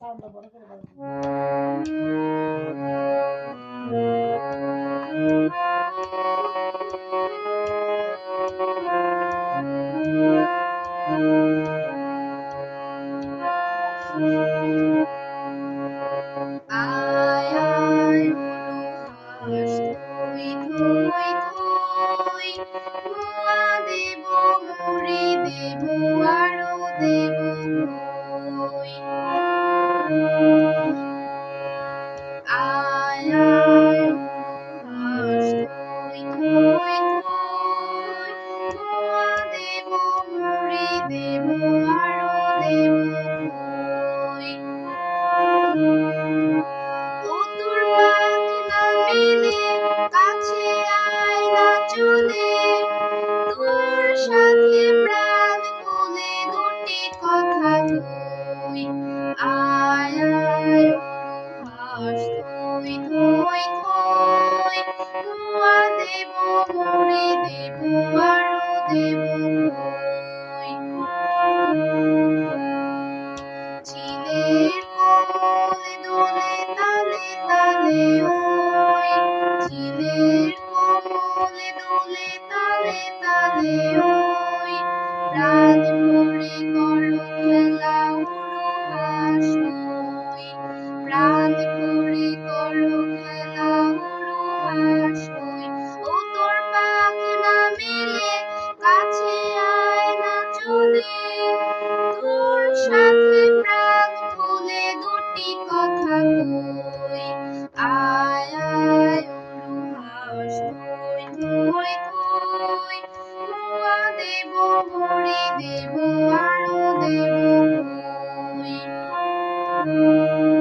সাউন্ডটা বড় করে দাও। আয় আয় হাঁস থই থই থই, মোয়া দেব মুড়ি দেব আরো দেব খই। আয় আয় হাঁস থই থই থই, মোয়া দেব মুড়ি দেব আরো দেব খই। ও তোর পাখনা মেলে কাছে আয় না চলে, তোর সাথে প্রাণ খুলে দুটি কথা কই। আয় আয় হাঁস থই থই থই, মোয়া দেব মুড়ি দেব আরো দেব খই। চিলের কোমল দোলে তালে তালে ওই, চিলের কোমল দোলে তালে তালে ওই, প্রাণ ভরে করো খেলা উড়ো হাঁস নই, প্রাণ ভরে করো খেলা উড়ো হাঁস নই। ও তোর পাখনা মেলে কাছে আয় না চলে, তোর সাথে প্রাণ খুলে দুটি কথা কই। আয় আয় হাঁস থই থই থই, মোয়া দেব মুড়ি দেব আরো দেব খই।